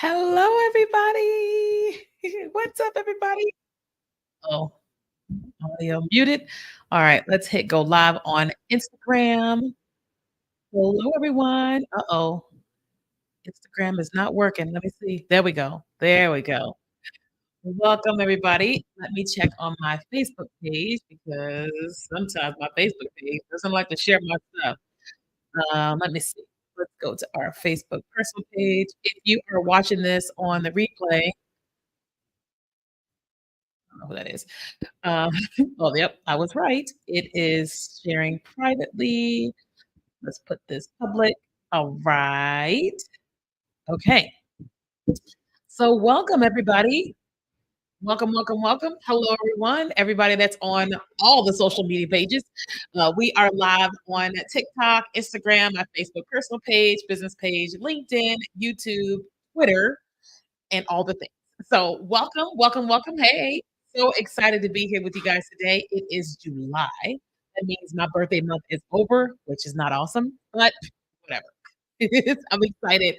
Hello, everybody. What's up, everybody? Oh, audio muted. All right, let's hit go live on Instagram. Hello, everyone. Uh-oh, Instagram is not working. Let me see. There we go. There we go. Welcome, everybody. Let me check on my Facebook page because sometimes my Facebook page doesn't like to share my stuff. Let me see. Let's go to our Facebook personal page. If you are watching this on the replay, I don't know who that is. Um, well, yep, I was right. It is sharing privately. Let's put this public. All right. Okay. So, welcome everybody. Welcome, welcome, welcome. Hello, everyone. Everybody that's on all the social media pages. We are live on TikTok, Instagram, my Facebook personal page, business page, LinkedIn, YouTube, Twitter, and all the things. So, welcome, welcome, welcome. Hey, so excited to be here with you guys today. It is July. That means my birthday month is over, which is not awesome, but whatever. I'm excited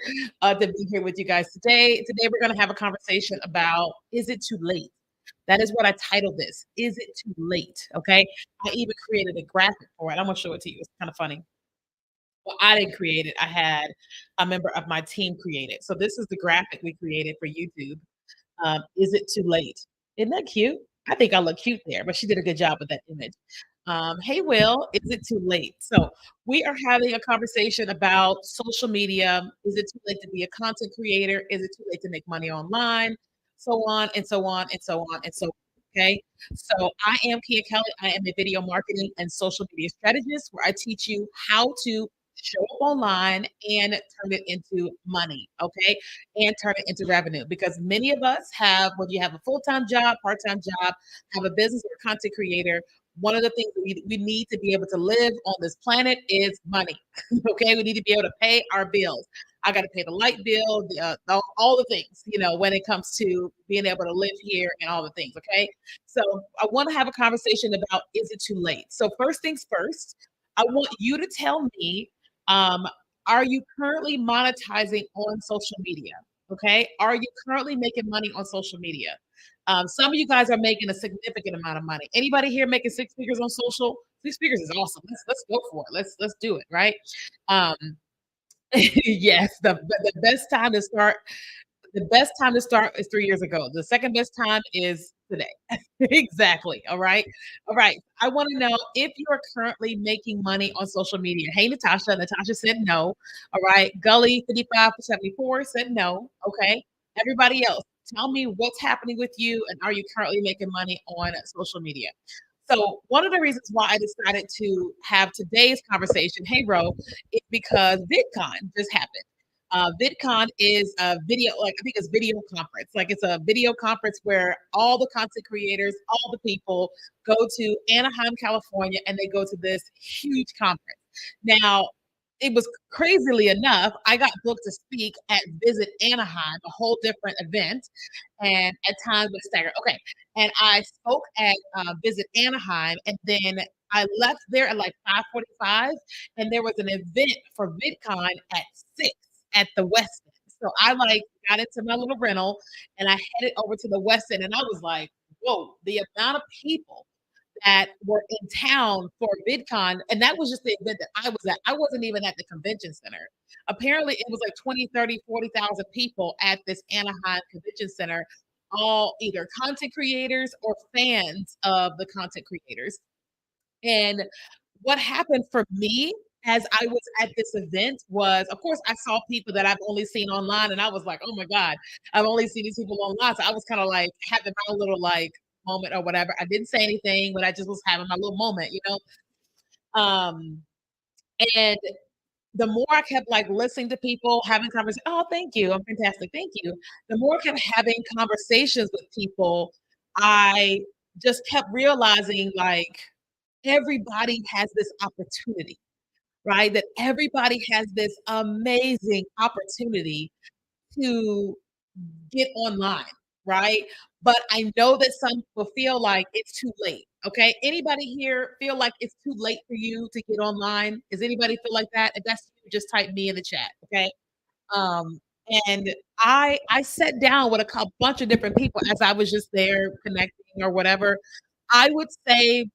to be here with you guys today. Today, we're going to have a conversation about is it too late? That is what I titled this. Is it too late? Okay. I even created a graphic for it. I'm going to show it to you. It's kind of funny. Well, I didn't create it. I had a member of my team create it. So this is the graphic we created for YouTube. Is it too late? Isn't that cute? I think I look cute there, but she did a good job with that image. Hey, Will, is it too late? So we are having a conversation about social media. Is it too late to be a content creator? Is it too late to make money online? So on and so on and so on and so on. Okay. So I am Kia Kelly. I am a video marketing and social media strategist where I teach you how to show up online and turn it into money. Okay, and turn it into revenue because many of us have, when you have a full-time job, part-time job, have a business or a content creator, one of the things that we need to be able to live on this planet is money. Okay, we need to be able to pay our bills. I got to pay the light bill, all the things, when it comes to being able to live here and all the things. Okay, so I want to have a conversation about is it too late? So first things first, I want you to tell me, um, are you currently monetizing on social media? Okay. Are you currently making money on social media? Some of you guys are making a significant amount of money. Anybody here making six figures on social? Six figures is awesome. Let's go for it. Let's do it. Right. Um, yes, the best time to start is 3 years ago. The second best time is today. Exactly, all right? All right, I wanna know if you are currently making money on social media. Hey, Natasha. Natasha said no. All right, Gully 55 for 74 said no. Okay, everybody else, tell me what's happening with you, and are you currently making money on social media? So one of the reasons why I decided to have today's conversation, hey Ro, is because VidCon just happened. VidCon is a video, like I think it's video conference. Like it's a video conference where all the content creators, all the people go to Anaheim, California, and they go to this huge conference. Now, it was crazily enough, I got booked to speak at Visit Anaheim, a whole different event, and at times with staggered. Okay, and I spoke at Visit Anaheim, and then I left there at like 5:45, and there was an event for VidCon at 6 at the West End. So I like got into my little rental and I headed over to the West End, and I was like, "Whoa!" The amount of people that were in town for VidCon, and that was just the event that I was at. I wasn't even at the convention center. Apparently, it was like 20, 30, 40,000 people at this Anaheim Convention Center, all either content creators or fans of the content creators. And what happened for me as I was at this event was, of course, I saw people that I've only seen online, and I was like, "Oh my god, I've only seen these people online." So I was kind of like having my little like moment or whatever. I didn't say anything, but I just was having my little moment, you know. Um, and the more I kept like listening to people having conversations, oh, thank you, I'm fantastic, thank you. The more I kept having conversations with people, I just kept realizing like everybody has this opportunity, right? That everybody has this amazing opportunity to get online, right? But I know that some people feel like it's too late. Okay. Anybody here feel like it's too late for you to get online? Does anybody feel like that? If that's you, just type me in the chat. Okay. And I sat down with bunch of different people as I was just there connecting or whatever. I would say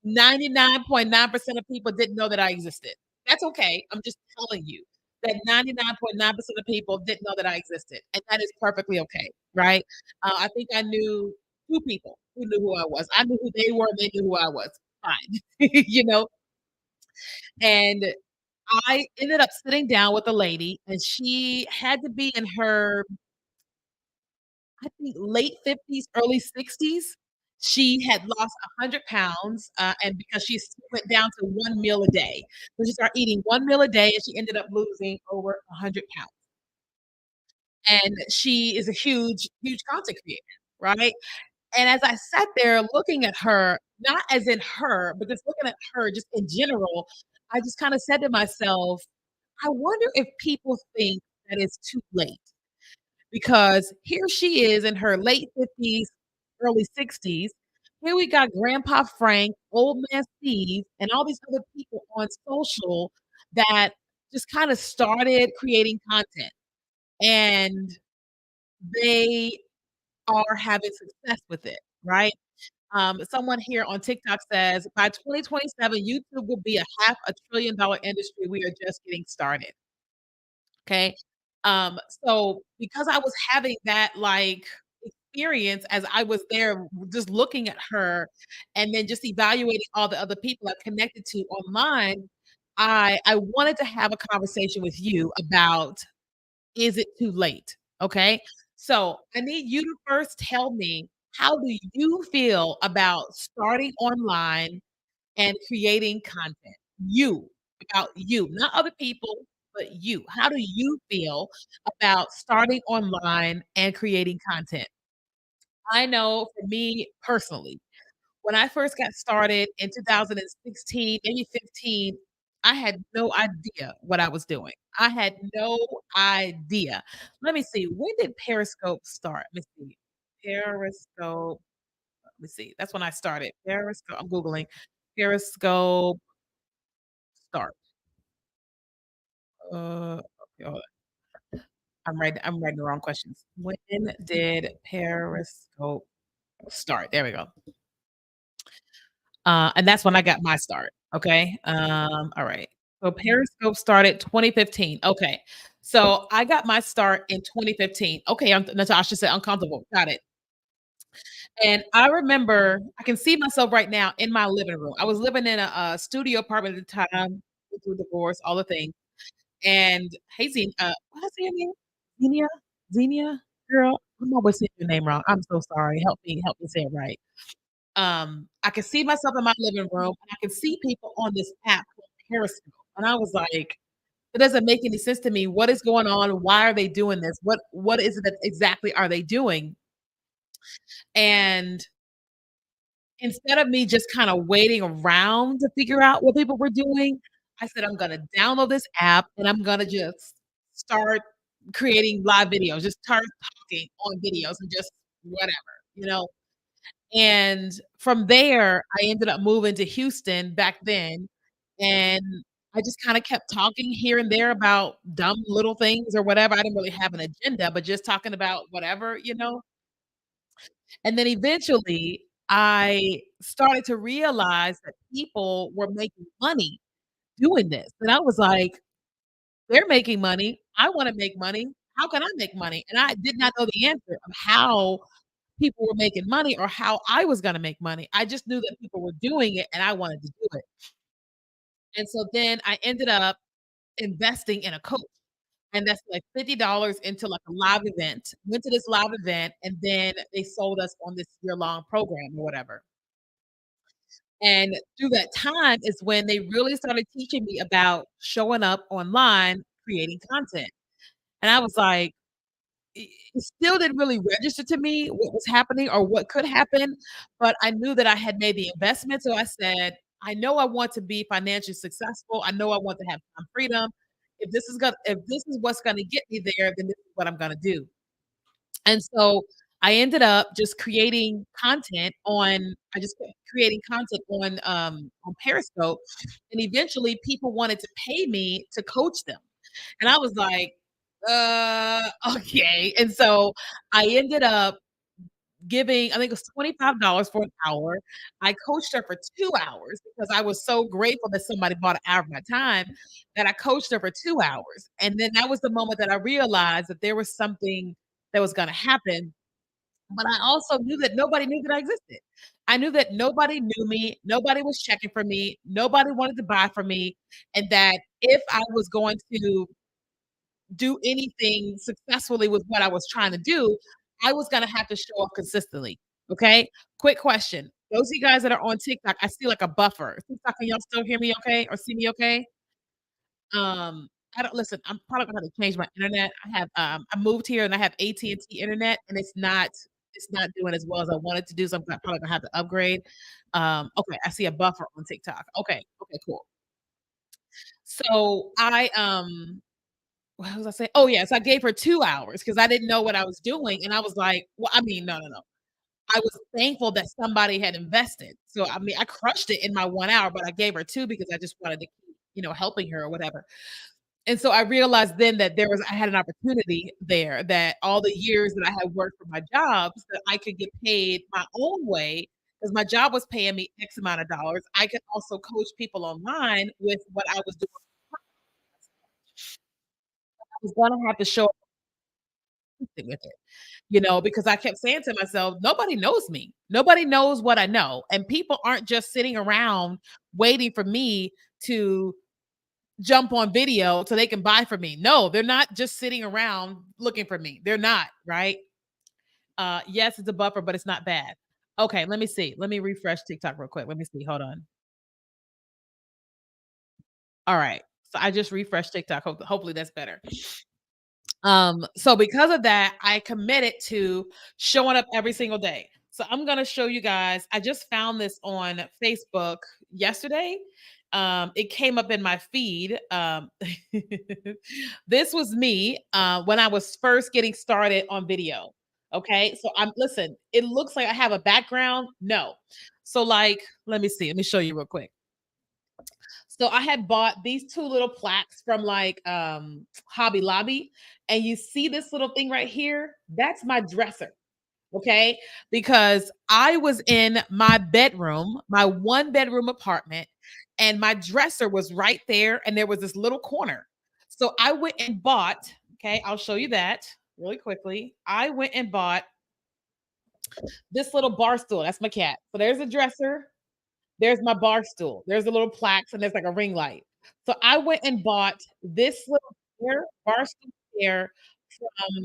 99.9% of people didn't know that I existed. That's okay. I'm just telling you that 99.9% of people didn't know that I existed, and that is perfectly okay, right? I think I knew 2 people who knew who I was. I knew who they were, they knew who I was. Fine. You know? And I ended up sitting down with a lady, and she had to be in her, I think, late 50s, early 60s. She had lost 100 pounds, and because went down to 1 meal a day. So she started eating 1 meal a day, and she ended up losing over 100 pounds. And she is a huge, huge content creator, right? And as I sat there looking at her, not as in her, but just looking at her just in general, I just kinda said to myself, "I wonder if people think that it's too late." Because here she is in her late 50s, early 60s. Here we got Grandpa Frank, Old Man Steve, and all these other people on social that just kinda started creating content, and they are having success with it, right? Someone here on TikTok says, "By 2027, YouTube will be a half a trillion dollar industry. We are just getting started." Okay. So because I was having that like experience as I was there just looking at her and then just evaluating all the other people I connected to online, I wanted to have a conversation with you about, is it too late? Okay. So I need you to first tell me, how do you feel about starting online and creating content? You, about you, not other people, but you. How do you feel about starting online and creating content? I know for me personally, when I first got started in 2016, maybe 15, I had no idea what I was doing. I had no idea. Let me see, when did Periscope start? Let me see. Periscope, let me see. That's when I started. Periscope, I'm Googling. Periscope start. Okay, hold on. I'm writing the wrong questions. When did Periscope start? There we go. And that's when I got my start. Okay. All right. So Periscope started 2015. Okay. So I got my start in 2015. Okay, Natasha said uncomfortable. Got it. And I remember I can see myself right now in my living room. I was living in a studio apartment at the time, went through a divorce, all the things. And hey, what's your name? Xenia? Xenia? Girl, I'm always saying your name wrong. I'm so sorry. Help me say it right. I could see myself in my living room, and I could see people on this app called Periscope, and I was like, "It doesn't make any sense to me. What is going on? Why are they doing this? What is it that exactly are they doing?" And instead of me just kinda waiting around to figure out what people were doing, I said, "I'm gonna download this app, and I'm gonna just start creating live videos, just start talking on videos and just whatever," you know? And from there, I ended up moving to Houston back then, and I just kinda kept talking here and there about dumb little things or whatever. I didn't really have an agenda, but just talking about whatever, you know? And then eventually, I started to realize that people were making money doing this, and I was like, "They're making money. I wanna make money. How can I make money?" And I did not know the answer of how people were making money or how I was gonna make money. I just knew that people were doing it and I wanted to do it. And so then I ended up investing in a coach, and that's like $50 into like a live event. Went to this live event and then they sold us on this year-long program or whatever. And through that time is when they really started teaching me about showing up online, creating content. And I was like, it still didn't really register to me what was happening or what could happen, but I knew that I had made the investment, so I said, "I know I want to be financially successful. I know I want to have some freedom. If this is what's gonna get me there, then this is what I'm gonna do." And so I ended up just creating content on I just kept creating content on Periscope, and eventually people wanted to pay me to coach them. And I was like, Okay, and so I ended up giving I think it was $25 for an hour. I coached her for 2 hours because I was so grateful that somebody bought an hour of my time that I coached her for 2 hours, and then that was the moment that I realized that there was something that was gonna happen, but I also knew that nobody knew that I existed. I knew that nobody knew me, nobody was checking for me, nobody wanted to buy from me, and that if I was going to do anything successfully with what I was trying to do, I was gonna have to show up consistently, okay? Quick question. Those of you guys that are on TikTok, I see like a buffer. TikTok, can y'all still hear me okay or see me okay? Um, I don't listen, I'm probably gonna have to change my internet. I moved here and I have AT&T internet and it's not doing as well as I wanted to do, so probably gonna have to upgrade. Okay, I see a buffer on TikTok. Okay, okay, cool. So what was I saying? Oh, yes, I gave her 2 hours because I didn't know what I was doing, and I was like well, I mean, no, no, no. I was thankful that somebody had invested. So, I mean, I crushed it in my 1 hour, but I gave her 2 because I just wanted to keep, helping her or whatever. And so I realized then that I had an opportunity there that all the years that I had worked for my jobs that I could get paid my own way because my job was paying me X amount of dollars. I could also coach people online with what I was doing. I was gonna have to show up with it. Because I kept saying to myself, nobody knows me. Nobody knows what I know. And people aren't just sitting around waiting for me to jump on video so they can buy from me. No, they're not just sitting around looking for me. They're not, right? Yes, it's a buffer, but it's not bad. Okay, let me see. Let me refresh TikTok real quick. Let me see. Hold on. All right. So I just refreshed TikTok. Hopefully that's better. So because of that, I committed to showing up every single day. So I'm gonna show you guys. I just found this on Facebook yesterday. It came up in my feed. This was me when I was first getting started on video. Okay, so I'm listen. It looks like I have a background. No, so like, let me see. Let me show you real quick. So I had bought these 2 little plaques from, like, Hobby Lobby, and you see this little thing right here? That's my dresser, okay? Because I was in my bedroom, my one-bedroom apartment, and my dresser was right there, and there was this little corner. So I went and bought okay, I'll show you that really quickly. I went and bought this little bar stool. That's my cat. So there's a dresser, there's my bar stool. There's the little plaques and there's like a ring light. So I went and bought this little bar stool chair from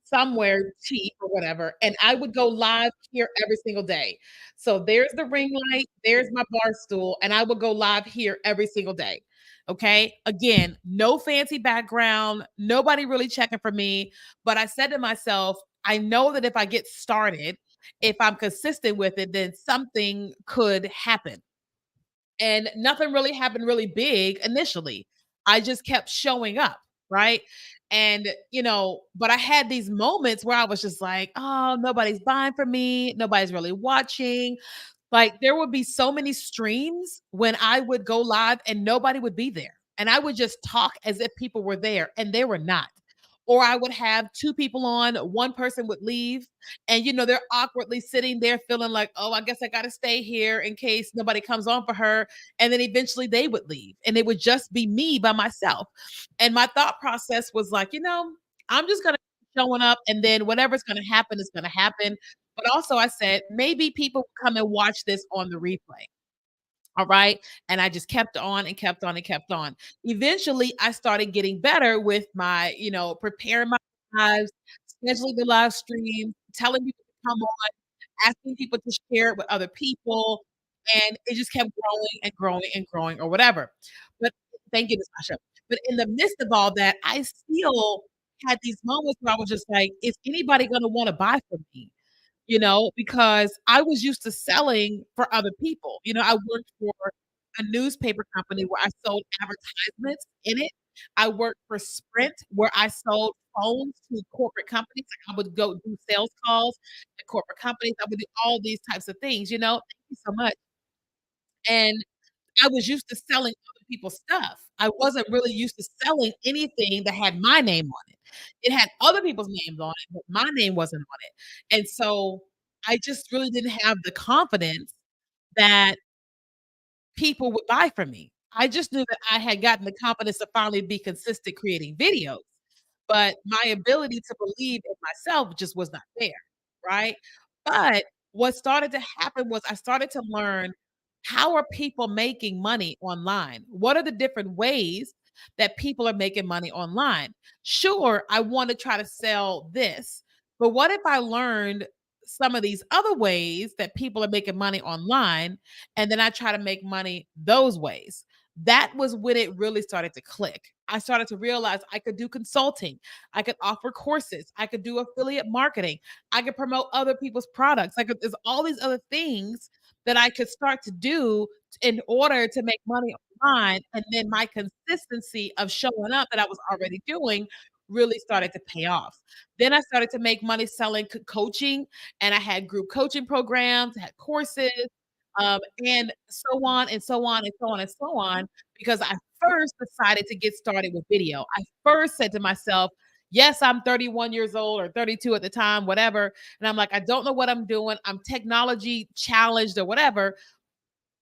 somewhere cheap or whatever, and I would go live here every single day. So there's the ring light, there's my bar stool, and I would go live here every single day. Okay. Again, no fancy background, nobody really checking for me. But I said to myself, I know that if I get started, if I'm consistent with it, then something could happen. And nothing really happened really big initially. I just kept showing up, right? And, but I had these moments where I was just like, oh, nobody's buying for me. Nobody's really watching. Like, there would be so many streams when I would go live and nobody would be there, and I would just talk as if people were there, and they were not. Or I would have 2 people on, 1 person would leave, and, they're awkwardly sitting there feeling like, "Oh, I guess I gotta stay here in case nobody comes on for her," and then eventually they would leave, and it would just be me by myself, and my thought process was like, I'm just gonna keep showing up, and then whatever's gonna happen is gonna happen, but also I said, maybe people will come and watch this on the replay. All right. And I just kept on and kept on and kept on. Eventually, I started getting better with my, preparing my lives, scheduling the live stream, telling people to come on, asking people to share it with other people. And it just kept growing and growing and growing or whatever. But thank you, Miss Masha. But in the midst of all that, I still had these moments where I was just like, is anybody going to want to buy from me? Because I was used to selling for other people. I worked for a newspaper company where I sold advertisements in it. I worked for Sprint where I sold phones to corporate companies. Like I would go do sales calls at corporate companies. I would do all these types of things. Thank you so much. And I was used to selling people's stuff. I wasn't really used to selling anything that had my name on it. It had other people's names on it, but my name wasn't on it. And so I just really didn't have the confidence that people would buy from me. I just knew that I had gotten the confidence to finally be consistent creating videos, but my ability to believe in myself just was not there, right? But what started to happen was I started to learn, how are people making money online? What are the different ways that people are making money online? Sure, I want to try to sell this, but what if I learned some of these other ways that people are making money online, and then I try to make money those ways? That was when it really started to click. I started to realize I could do consulting, I could offer courses, I could do affiliate marketing, I could promote other people's products. There's all these other things that I could start to do in order to make money online. And then my consistency of showing up that I was already doing really started to pay off. Then I started to make money selling coaching, and I had group coaching programs, I had courses, and so on and so on and so on and so on, because I first decided to get started with video. I first said to myself, yes, I'm 31 years old or 32 at the time, whatever. And I'm like, I don't know what I'm doing. I'm technology challenged or whatever.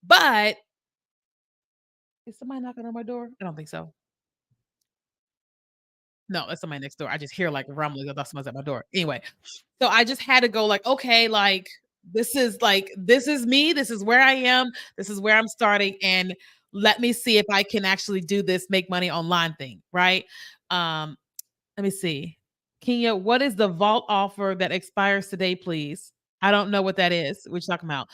But is somebody knocking on my door? I don't think so. No, that's somebody next door. I just hear like rumbling. I thought someone's at my door. Anyway, so I just had to go like, okay, this is me. This is where I am. This is where I'm starting. And let me see if I can actually do this make money online thing. Right. Um, Let me see. Kenya, what is the vault offer that expires today, please? I don't know what that is. What you talking about?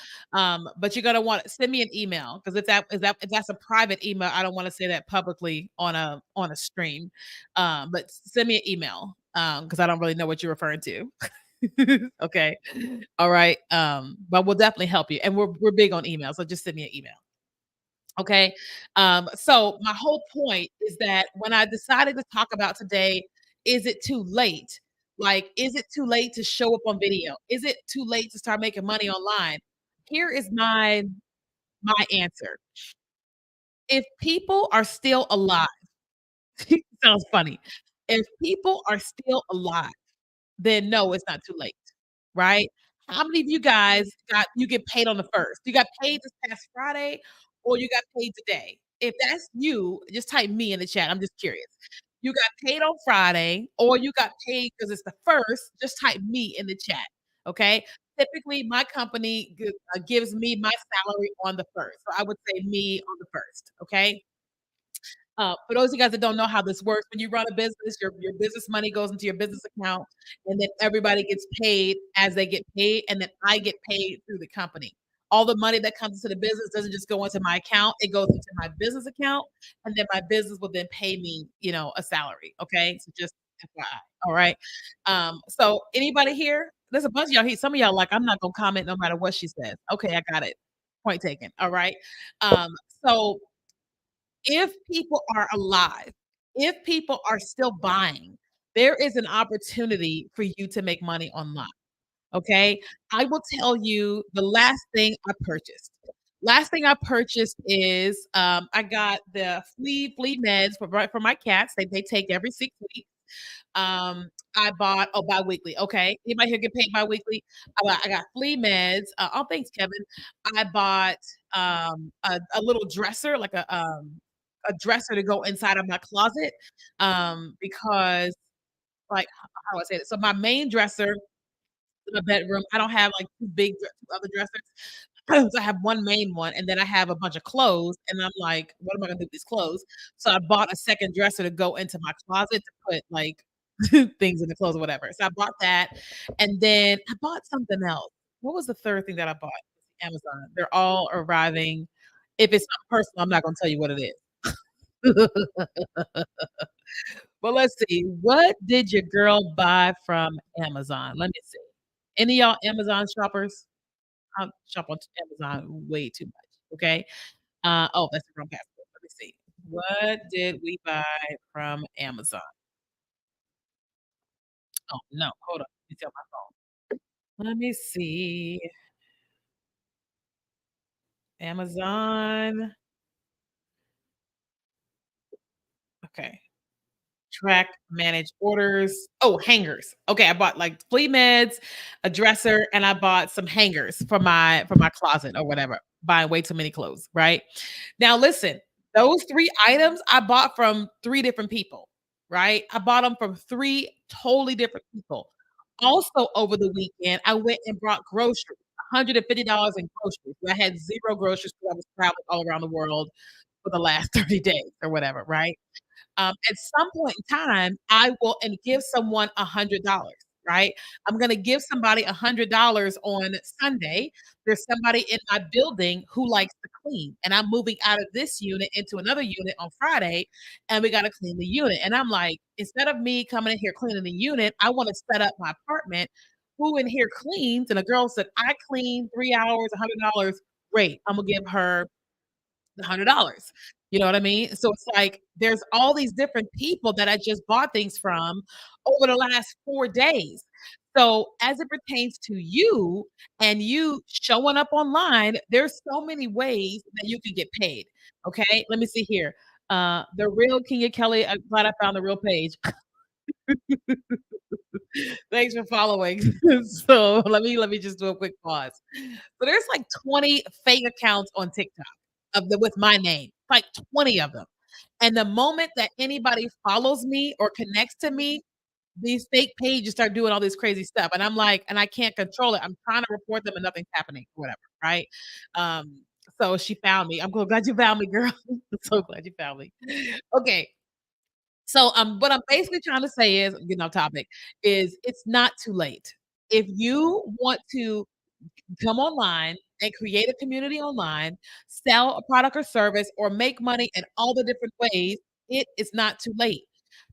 But you're gonna want to send me an email, because if that's a private email, I don't want to say that publicly on a stream. But send me an email because I don't really know what you're referring to. Okay. All right. But we'll definitely help you. And we're big on email. So just send me an email. Okay. So my whole point is that when I decided to talk about today, is it too late? Like, is it too late to show up on video? Is it too late to start making money online? Here is my answer. If people are still alive, sounds funny. If people are still alive, then no, it's not too late, right? How many of you guys you get paid on the 1st? You got paid this past Friday, or you got paid today? If that's you, just type me in the chat. I'm just curious. You got paid on Friday, or you got paid because it's the 1st, just type me in the chat, okay? Typically, my company gives me my salary on the 1st, so I would say me on the 1st, okay? For those of you guys that don't know how this works, when you run a business, your business money goes into your business account, and then everybody gets paid as they get paid, and then I get paid through the company. All the money that comes into the business doesn't just go into my account, it goes into my business account, and then my business will then pay me, a salary, okay? So just FYI, all right? So anybody here? There's a bunch of y'all here. Some of y'all like, "I'm not gonna comment no matter what she says." Okay, I got it. Point taken, all right? So if people are alive, if people are still buying, there is an opportunity for you to make money online, okay? I will tell you the last thing I purchased. Last thing I purchased is, I got the flea meds for my cats. They take every 6 weeks. I bought biweekly, okay. Anybody here get paid biweekly? I got flea meds. Oh, thanks, Kevin. I bought, a little dresser, like a dresser to go inside of my closet, because, like, how do I say it? So my main dresser in the bedroom, I don't have, like, 2 big 2 other dressers. So I have one main one, and then I have a bunch of clothes, and I'm like, "What am I gonna do with these clothes?" So I bought a second dresser to go into my closet to put, like, things in the clothes or whatever. So I bought that, and then I bought something else. What was the 3rd thing that I bought? Amazon. They're all arriving. If it's not personal, I'm not gonna tell you what it is. But let's see, what did your girl buy from Amazon? Let me see. Any of y'all Amazon shoppers? I shop on Amazon way too much, okay? Oh, that's the wrong password. Let me see. What did we buy from Amazon? Oh, no, hold on. Let me see on my phone. Let me see. Amazon. Okay. Track, manage orders. Oh, hangers. Okay, I bought like flea meds, a dresser, and I bought some hangers for my closet or whatever. Buying way too many clothes, right? Now listen, those 3 items I bought from 3 different people, right? I bought them from 3 totally different people. Also over the weekend, I went and brought groceries, $150 in groceries. I had 0 groceries because I was traveling all around the world for the last 30 days or whatever, right? At some point in time, I will and give someone $100, right? I'm gonna give somebody $100 on Sunday. There's somebody in my building who likes to clean, and I'm moving out of this unit into another unit on Friday, and we gotta clean the unit. And I'm like, instead of me coming in here cleaning the unit, I wanna set up my apartment. Who in here cleans? And the girl said, I clean 3 hours, $100. Great. I'm gonna give her $100. You know what I mean? So it's like there's all these different people that I just bought things from over the last 4 days. So as it pertains to you and you showing up online, there's so many ways that you can get paid. Okay? Let me see here. The real Kenya Kelly, I'm glad I found the real page. Thanks for following. So let me just do a quick pause. So there's like 20 fake accounts on TikTok of the with my name, like 20 of them. And the moment that anybody follows me or connects to me, these fake pages start doing all this crazy stuff. And I'm like, and I can't control it. I'm trying to report them and nothing's happening, whatever, right? So she found me. I'm glad you found me, girl. I'm so glad you found me. Okay. So, what I'm basically trying to say is, getting off topic, is it's not too late. If you want to come online and create a community online, sell a product or service, or make money in all the different ways, it is not too late.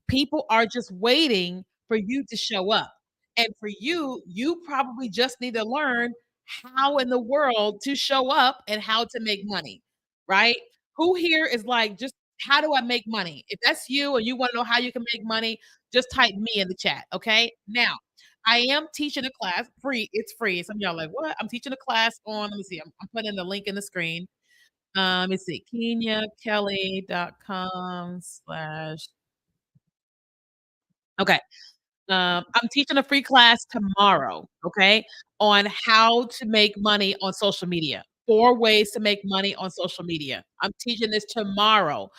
People are just waiting for you to show up. And for you, you probably just need to learn how in the world to show up and how to make money, right? Who here is like, just how do I make money? If that's you and you want to know how you can make money, just type me in the chat. Okay. Now, I am teaching a class free. It's free. Some of y'all like, what? I'm teaching a class on, let me see, I'm putting the link in the screen. Let me see, kenyakelly.com slash. Okay. I'm teaching a free class tomorrow, okay, on how to make money on social media. 4 ways to make money on social media. I'm teaching this tomorrow,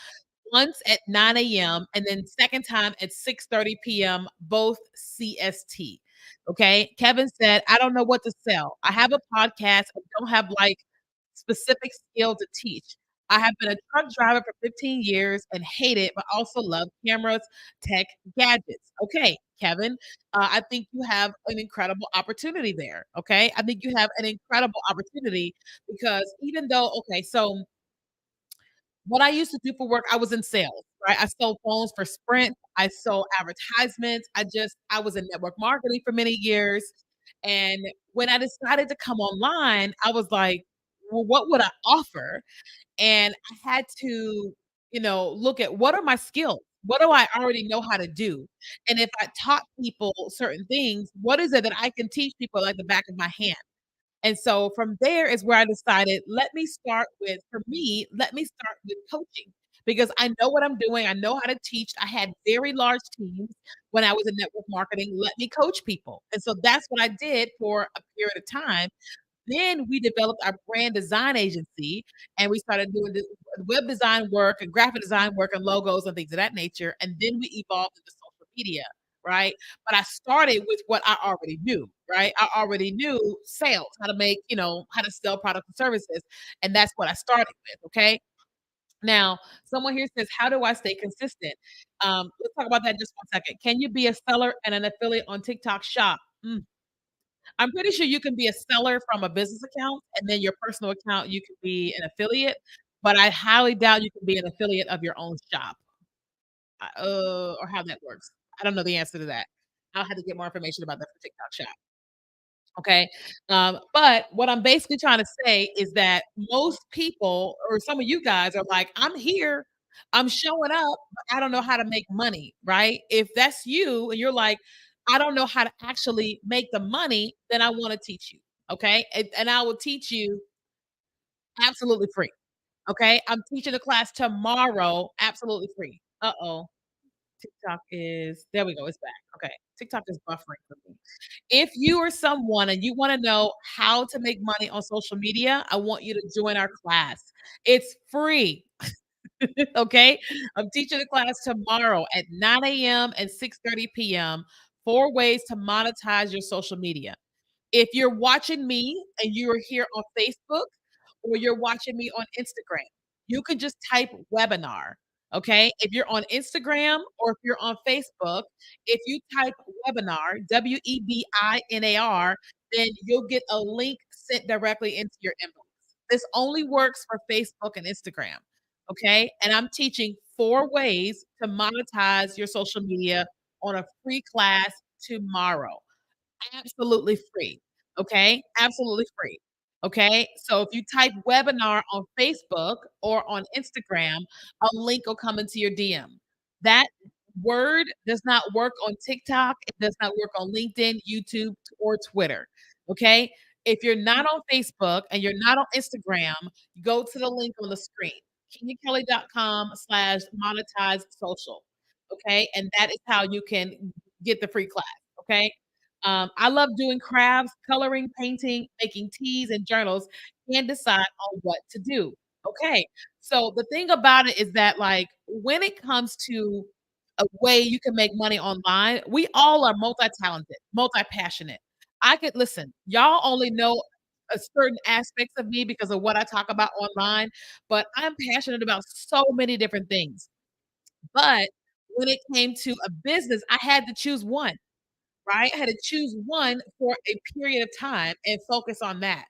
once at 9 AM and then second time at 6:30 PM, both CST. Okay. Kevin said, I don't know what to sell. I have a podcast. I don't have like specific skill to teach. I have been a truck driver for 15 years and hate it, but also love cameras, tech, gadgets. Okay, Kevin, I think you have an incredible opportunity there. Okay, I think you have an incredible opportunity because even though, okay, so what I used to do for work, I was in sales, right? I sold phones for Sprint. I sold advertisements. I was in network marketing for many years. And when I decided to come online, I was like, well, what would I offer? And I had to, look at what are my skills? What do I already know how to do? And if I taught people certain things, what is it that I can teach people like the back of my hand? And so from there is where I decided, for me, let me start with coaching because I know what I'm doing. I know how to teach. I had very large teams when I was in network marketing. Let me coach people. And so that's what I did for a period of time. Then we developed our brand design agency and we started doing web design work and graphic design work and logos and things of that nature. And then we evolved into social media, right? But I started with what I already knew, right? I already knew sales, how to make, how to sell products and services. And that's what I started with. Okay. Now, someone here says, how do I stay consistent? Let's talk about that in just 1 second. Can you be a seller and an affiliate on TikTok shop? I'm pretty sure you can be a seller from a business account, and then your personal account, you can be an affiliate, but I highly doubt you can be an affiliate of your own shop, or how that works. I don't know the answer to that. I'll have to get more information about that for TikTok Shop. Okay. But what I'm basically trying to say is that most people, or some of you guys, are like, I'm here, I'm showing up, but I don't know how to make money, right? If that's you and you're like, I don't know how to actually make the money, then I want to teach you. Okay. And I will teach you absolutely free. Okay. I'm teaching a class tomorrow, absolutely free. Uh oh. TikTok is there we go, it's back. Okay. TikTok is buffering for me. If you are someone and you wanna know how to make money on social media, I want you to join our class. It's free. Okay? I'm teaching the class tomorrow at 9 a.m. and 6:30 p.m. 4 ways to monetize your social media. If you're watching me and you're here on Facebook or you're watching me on Instagram, you could just type webinar, okay? If you're on Instagram or if you're on Facebook, if you type webinar, Webinar, then you'll get a link sent directly into your inbox. This only works for Facebook and Instagram, okay? And I'm teaching 4 ways to monetize your social media on a free class tomorrow. Absolutely free, okay? Absolutely free, okay? So if you type webinar on Facebook or on Instagram, a link will come into your DM. That word does not work on TikTok, it does not work on LinkedIn, YouTube, or Twitter, okay? If you're not on Facebook and you're not on Instagram, go to the link on the screen, kenyakelly.com/monetize social, okay? And that is how you can get the free class, okay? I love doing crafts, coloring, painting, making teas and journals, and decide on what to do. Okay. So the thing about it is that, like, when it comes to a way you can make money online, we all are multi-talented, multi-passionate. I could listen, y'all only know a certain aspects of me because of what I talk about online, but I'm passionate about so many different things. But when it came to a business, I had to choose one. Right? I had to choose one for a period of time and focus on that,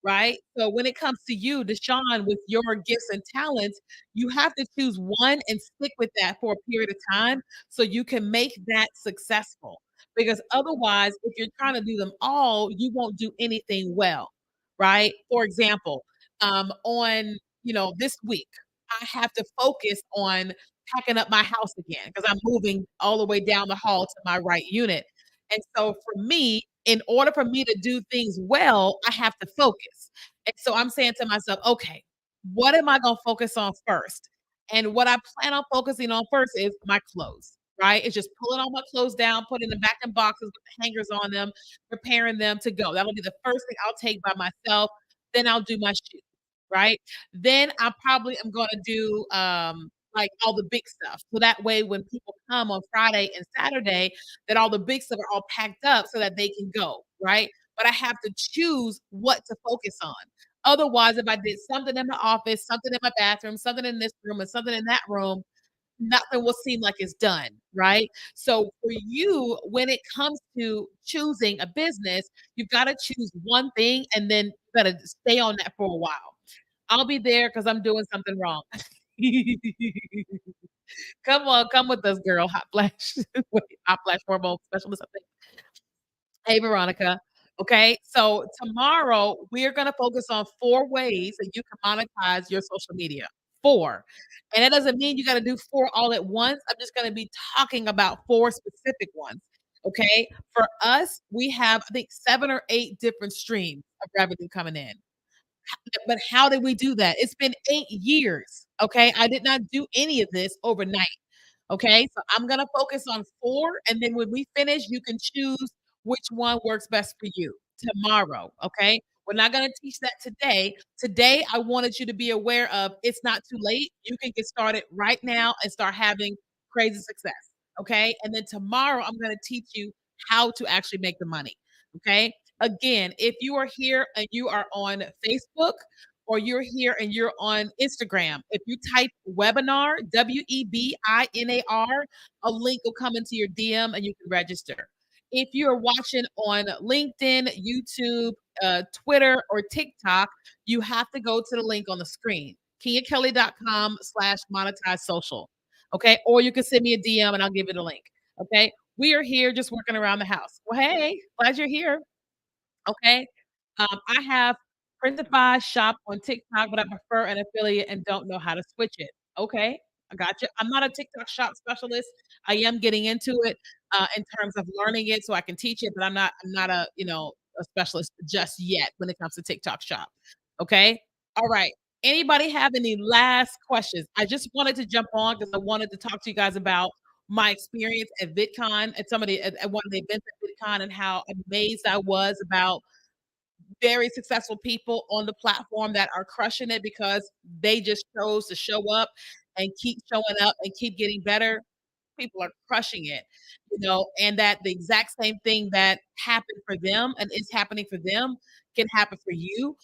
right? So when it comes to you, Deshaun, with your gifts and talents, you have to choose one and stick with that for a period of time so you can make that successful. Because otherwise, if you're trying to do them all, you won't do anything well, right? For example, on this week, I have to focus on packing up my house again because I'm moving all the way down the hall to my right unit. And so for me, in order for me to do things well, I have to focus. And so I'm saying to myself, okay, what am I going to focus on first? And what I plan on focusing on first is my clothes, right? It's just pulling all my clothes down, putting them back in boxes with the hangers on them, preparing them to go. That'll be the first thing I'll take by myself. Then I'll do my shoes, right? Then I probably am going to do like all the big stuff. So that way when people come on Friday and Saturday, that all the big stuff are all packed up so that they can go, right? But I have to choose what to focus on. Otherwise, if I did something in my office, something in my bathroom, something in this room, and something in that room, nothing will seem like it's done, right? So for you, when it comes to choosing a business, you've got to choose one thing and then you got to stay on that for a while. I'll be there because I'm doing something wrong. Come on, come with us, girl. Hot flash, wait, hot flash hormone specialist. I think. Hey, Veronica. Okay, so tomorrow we're gonna focus on 4 ways that you can monetize your social media. 4. And that doesn't mean you gotta do 4 all at once. I'm just gonna be talking about 4 specific ones. Okay? For us, we have, I think, 7 or 8 different streams of revenue coming in. But how did we do that? It's been 8 years. Okay? I did not do any of this overnight. Okay, so I'm gonna focus on 4, and then when we finish, you can choose which one works best for you tomorrow, okay? We're not gonna teach that today. Today, I wanted you to be aware of it's not too late. You can get started right now and start having crazy success, okay? And then tomorrow, I'm gonna teach you how to actually make the money, okay? Again, if you are here and you are on Facebook or you're here and you're on Instagram, if you type webinar, Webinar, a link will come into your DM and you can register. If you're watching on LinkedIn, YouTube, Twitter, or TikTok, you have to go to the link on the screen, kenyakelly.com/monetize social. Okay. Or you can send me a DM and I'll give you the link. Okay. We are here just working around the house. Well, hey, glad you're here. Okay. I have Printify shop on TikTok, but I prefer an affiliate and don't know how to switch it. Okay, I got you. I'm not a TikTok shop specialist. I am getting into it in terms of learning it so I can teach it, but I'm not a specialist just yet when it comes to TikTok shop. Okay. All right. Anybody have any last questions? I just wanted to jump on because I wanted to talk to you guys about my experience at VidCon, at some of the at one of the events at VidCon, and how amazed I was about very successful people on the platform that are crushing it because they just chose to show up and keep showing up and keep getting better. People are crushing it, and that the exact same thing that happened for them and is happening for them can happen for you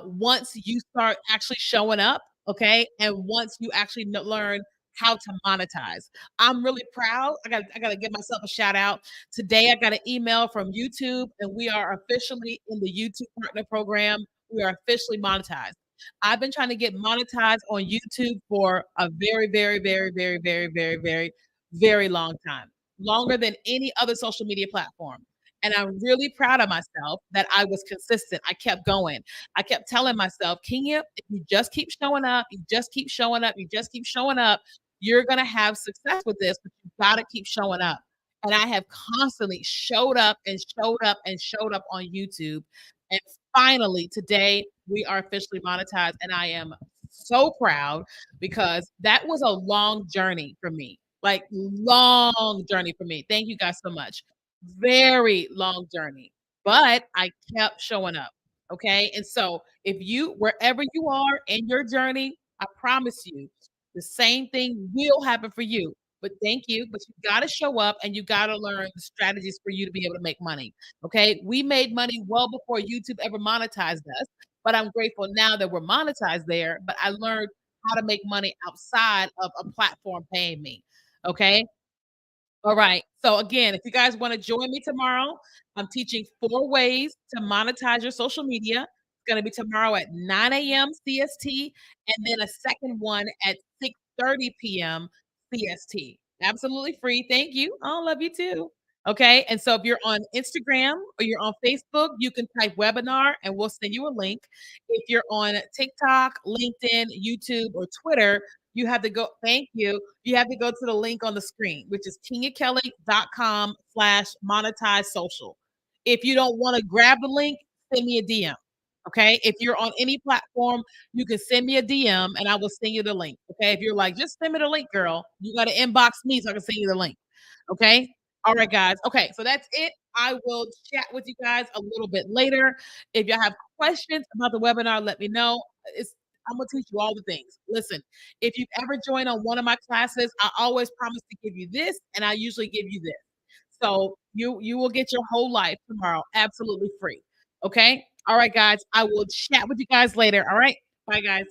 once you start actually showing up, okay? And once you actually learn how to monetize. I'm really proud. I got to give myself a shout out. Today I got an email from YouTube and we are officially in the YouTube partner program. We are officially monetized. I've been trying to get monetized on YouTube for a very, very, very, very, very, very, very, very long time, longer than any other social media platform. And I'm really proud of myself that I was consistent. I kept going. I kept telling myself, Kenya, if you just keep showing up, you just keep showing up, you just keep showing up, you're going to have success with this, but you got to keep showing up. And I have constantly showed up and showed up and showed up on YouTube. And finally, today, we are officially monetized. And I am so proud because that was a long journey for me, like long journey for me. Thank you guys so much. Very long journey, but I kept showing up. Okay. And so if you, wherever you are in your journey, I promise you, the same thing will happen for you. But thank you. But you got to show up and you got to learn the strategies for you to be able to make money. Okay. We made money well before YouTube ever monetized us. But I'm grateful now that we're monetized there. But I learned how to make money outside of a platform paying me. Okay. All right. So again, if you guys want to join me tomorrow, I'm teaching 4 ways to monetize your social media. It's going to be tomorrow at 9 a.m. CST, and then a second one at 6:30 p.m. CST. Absolutely free. Thank you. I love you too. Okay. And so if you're on Instagram or you're on Facebook, you can type webinar and we'll send you a link. If you're on TikTok, LinkedIn, YouTube, or Twitter, you have to go, thank you. You have to go to the link on the screen, which is kenyakelly.com/monetize social. If you don't want to grab the link, send me a DM. Okay. If you're on any platform, you can send me a DM and I will send you the link. Okay. If you're like, just send me the link, girl, you got to inbox me so I can send you the link. Okay. All right, guys. Okay. So that's it. I will chat with you guys a little bit later. If you have questions about the webinar, let me know. I'm gonna teach you all the things. Listen, if you've ever joined on one of my classes, I always promise to give you this, and I usually give you this. So you will get your whole life tomorrow absolutely free. Okay? All right, guys. I will chat with you guys later. All right. Bye, guys.